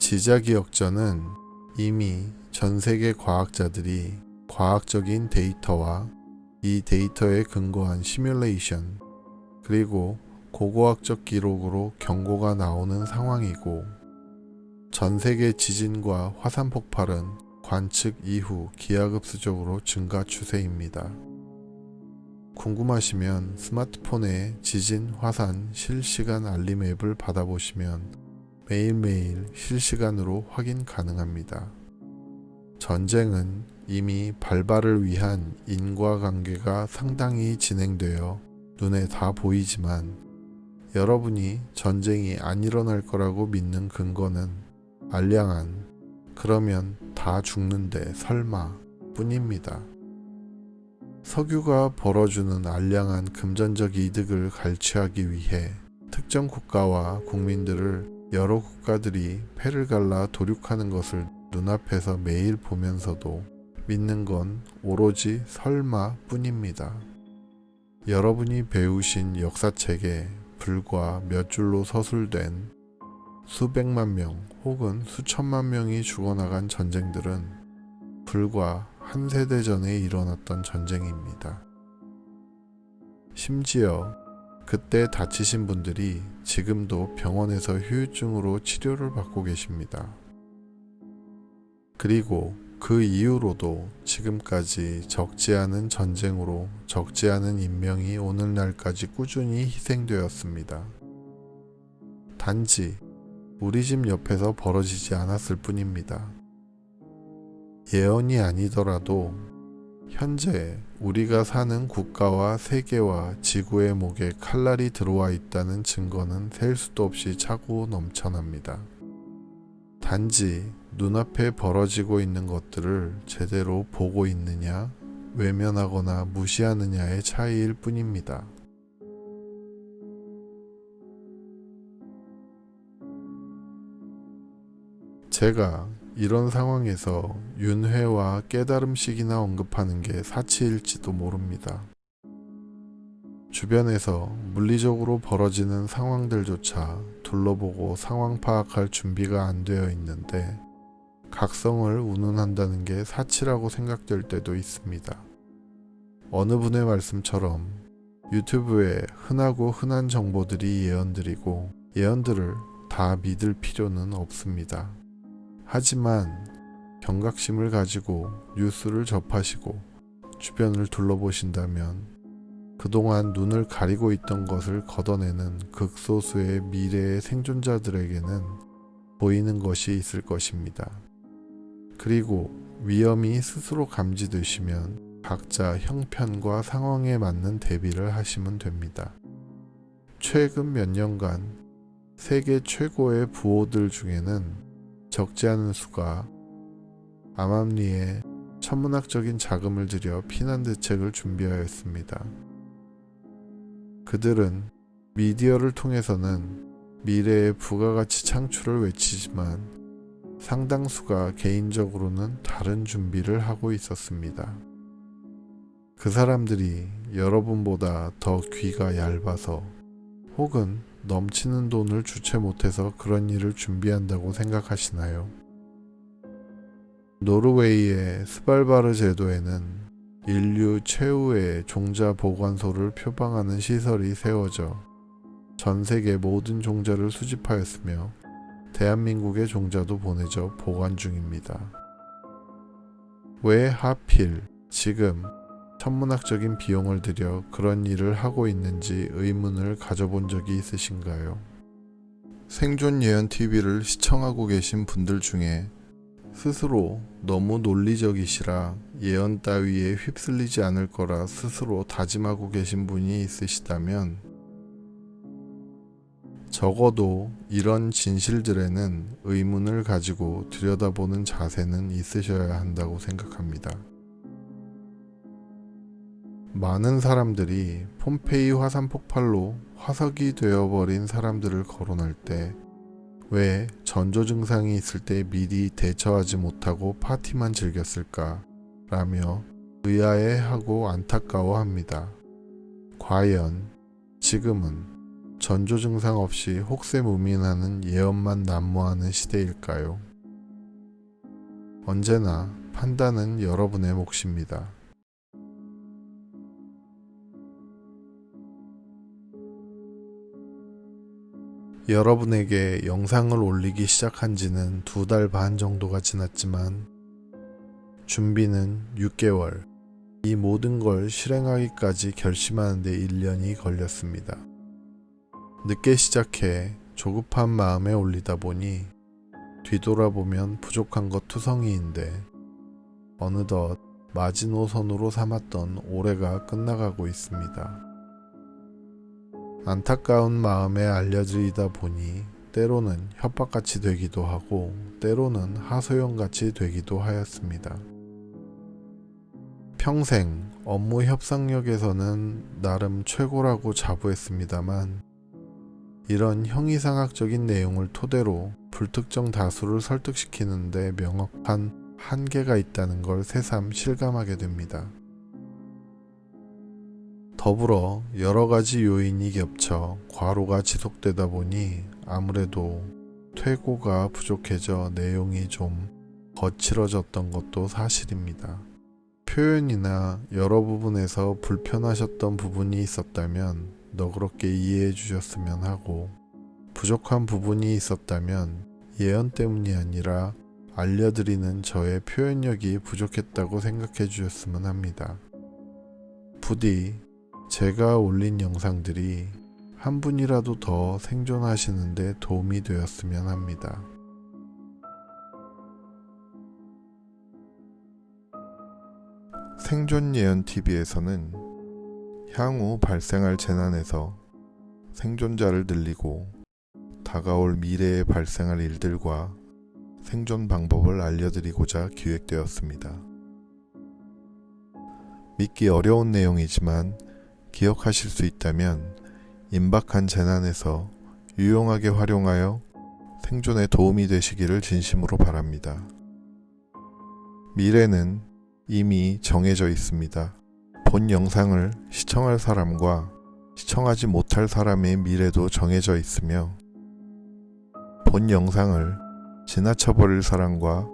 지자기역전은 이미 전 세계 과학자들이 과학적인 데이터와 이 데이터에 근거한 시뮬레이션 그리고 고고학적 기록으로 경고가 나오는 상황이고, 전 세계 지진과 화산 폭발은 관측 이후 기하급수적으로 증가 추세입니다. 궁금하시면 스마트폰에 지진, 화산 실시간 알림 앱을 받아보시면 매일매일 실시간으로 확인 가능합니다. 전쟁은 이미 발발을 위한 인과관계가 상당히 진행되어 눈에 다 보이지만, 여러분이 전쟁이 안 일어날 거라고 믿는 근거는 알량한 "그러면 다 죽는데 설마" 뿐입니다. 석유가 벌어주는 알량한 금전적 이득을 갈취하기 위해 특정 국가와 국민들을 여러 국가들이 패를 갈라 도륙하는 것을 눈앞에서 매일 보면서도 믿는 건 오로지 설마 뿐입니다. 여러분이 배우신 역사책에 불과 몇 줄로 서술된 수백만 명 혹은 수천만 명이 죽어나간 전쟁들은 불과 한 세대 전에 일어났던 전쟁입니다. 심지어 그때 다치신 분들이 지금도 병원에서 후유증으로 치료를 받고 계십니다. 그리고 그 이후로도 지금까지 적지 않은 전쟁으로 적지 않은 인명이 오늘날까지 꾸준히 희생되었습니다. 단지 우리 집 옆에서 벌어지지 않았을 뿐입니다. 예언이 아니더라도 현재 우리가 사는 국가와 세계와 지구의 목에 칼날이 들어와 있다는 증거는 셀 수도 없이 차고 넘쳐납니다. 단지 눈앞에 벌어지고 있는 것들을 제대로 보고 있느냐, 외면하거나 무시하느냐의 차이일 뿐입니다. 제가 이런 상황에서 윤회와 깨달음식이나 언급하는 게 사치일지도 모릅니다. 주변에서 물리적으로 벌어지는 상황들조차 둘러보고 상황 파악할 준비가 안 되어 있는데 각성을 운운한다는 게 사치라고 생각될 때도 있습니다. 어느 분의 말씀처럼 유튜브에 흔하고 흔한 정보들이 예언들이고 예언들을 다 믿을 필요는 없습니다. 하지만 경각심을 가지고 뉴스를 접하시고 주변을 둘러보신다면 그동안 눈을 가리고 있던 것을 걷어내는 극소수의 미래의 생존자들에게는 보이는 것이 있을 것입니다. 그리고 위험이 스스로 감지되시면 각자 형편과 상황에 맞는 대비를 하시면 됩니다. 최근 몇 년간 세계 최고의 부호들 중에는 적지 않은 수가 암암리에 천문학적인 자금을 들여 피난 대책을 준비하였습니다. 그들은 미디어를 통해서는 미래의 부가가치 창출을 외치지만 상당수가 개인적으로는 다른 준비를 하고 있었습니다. 그 사람들이 여러분보다 더 귀가 얇아서 혹은 넘치는 돈을 주체 못해서 그런 일을 준비한다고 생각하시나요? 노르웨이의 스발바르 제도에는 인류 최후의 종자 보관소를 표방하는 시설이 세워져 전 세계 모든 종자를 수집하였으며 대한민국의 종자도 보내져 보관 중입니다. 왜 하필 지금 천문학적인 비용을 들여 그런 일을 하고 있는지 의문을 가져본 적이 있으신가요? 생존 예언 TV를 시청하고 계신 분들 중에 스스로 너무 논리적이시라 예언 따위에 휩쓸리지 않을 거라 스스로 다짐하고 계신 분이 있으시다면 적어도 이런 진실들에는 의문을 가지고 들여다보는 자세는 있으셔야 한다고 생각합니다. 많은 사람들이 폼페이 화산 폭발로 화석이 되어버린 사람들을 거론할 때 왜 전조 증상이 있을 때 미리 대처하지 못하고 파티만 즐겼을까 라며 의아해하고 안타까워합니다. 과연 지금은 전조 증상 없이 혹세무민하는 예언만 난무하는 시대일까요? 언제나 판단은 여러분의 몫입니다. 여러분에게 영상을 올리기 시작한 지는 2달 반 정도가 지났지만 준비는 6개월, 이 모든 걸 실행하기까지 결심하는 데 1년이 걸렸습니다. 늦게 시작해 조급한 마음에 올리다 보니 뒤돌아보면 부족한 것 투성이인데 어느덧 마지노선으로 삼았던 올해가 끝나가고 있습니다. 안타까운 마음에 알려드리다 보니 때로는 협박같이 되기도 하고 때로는 하소연같이 되기도 하였습니다. 평생 업무 협상력에서는 나름 최고라고 자부했습니다만 이런 형이상학적인 내용을 토대로 불특정 다수를 설득시키는데 명확한 한계가 있다는 걸 새삼 실감하게 됩니다. 더불어 여러 가지 요인이 겹쳐 과로가 지속되다 보니 아무래도 퇴고가 부족해져 내용이 좀 거칠어졌던 것도 사실입니다. 표현이나 여러 부분에서 불편하셨던 부분이 있었다면 너그럽게 이해해 주셨으면 하고 부족한 부분이 있었다면 예언 때문이 아니라 알려드리는 저의 표현력이 부족했다고 생각해 주셨으면 합니다. 부디 제가 올린 영상들이 한 분이라도 더 생존하시는데 도움이 되었으면 합니다. 생존예언TV에서는 향후 발생할 재난에서 생존자를 늘리고 다가올 미래에 발생할 일들과 생존 방법을 알려드리고자 기획되었습니다. 믿기 어려운 내용이지만 기억하실 수 있다면 임박한 재난에서 유용하게 활용하여 생존에 도움이 되시기를 진심으로 바랍니다. 미래는 이미 정해져 있습니다. 본 영상을 시청할 사람과 시청하지 못할 사람의 미래도 정해져 있으며 본 영상을 지나쳐버릴 사람과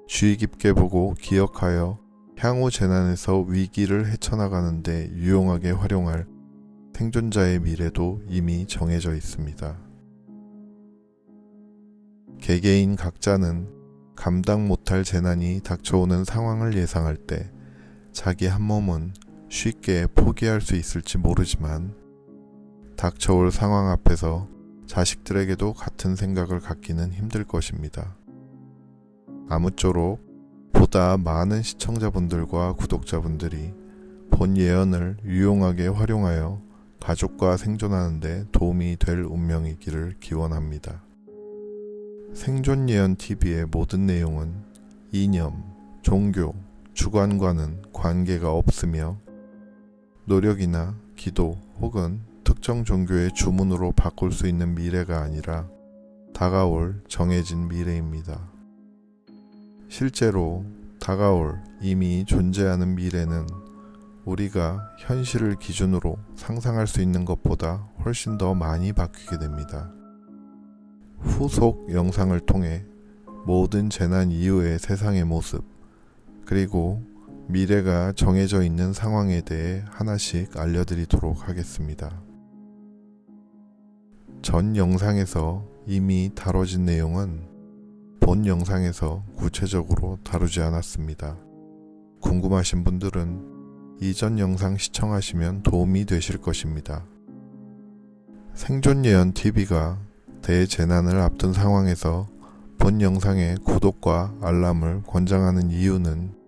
주의 깊게 보고 기억하여 향후 재난에서 위기를 헤쳐나가는 데 유용하게 활용할 생존자의 미래도 이미 정해져 있습니다. 개개인 각자는 감당 못할 재난이 닥쳐오는 상황을 예상할 때 자기 한 몸은 쉽게 포기할 수 있을지 모르지만 닥쳐올 상황 앞에서 자식들에게도 같은 생각을 갖기는 힘들 것입니다. 아무쪼록 보다 많은 시청자분들과 구독자분들이 본 예언을 유용하게 활용하여 가족과 생존하는 데 도움이 될 운명이기를 기원합니다. 생존예언TV의 모든 내용은 이념, 종교, 주관과는 관계가 없으며 노력이나 기도 혹은 특정 종교의 주문으로 바꿀 수 있는 미래가 아니라 다가올 정해진 미래입니다. 실제로 다가올 이미 존재하는 미래는 우리가 현실을 기준으로 상상할 수 있는 것보다 훨씬 더 많이 바뀌게 됩니다. 후속 영상을 통해 모든 재난 이후의 세상의 모습, 그리고 미래가 정해져 있는 상황에 대해 하나씩 알려드리도록 하겠습니다. 전 영상에서 이미 다뤄진 내용은 본 영상에서 구체적으로 다루지 않았습니다. 궁금하신 분들은 이전 영상 시청하시면 도움이 되실 것입니다. 생존예언TV가 대재난을 앞둔 상황에서 본 영상의 구독과 알람을 권장하는 이유는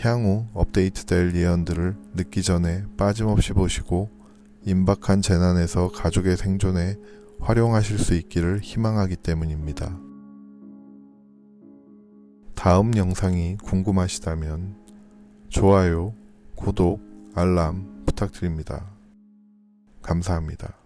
향후 업데이트될 예언들을 늦기 전에 빠짐없이 보시고 임박한 재난에서 가족의 생존에 활용하실 수 있기를 희망하기 때문입니다. 다음 영상이 궁금하시다면 좋아요, 구독, 알람 부탁드립니다. 감사합니다.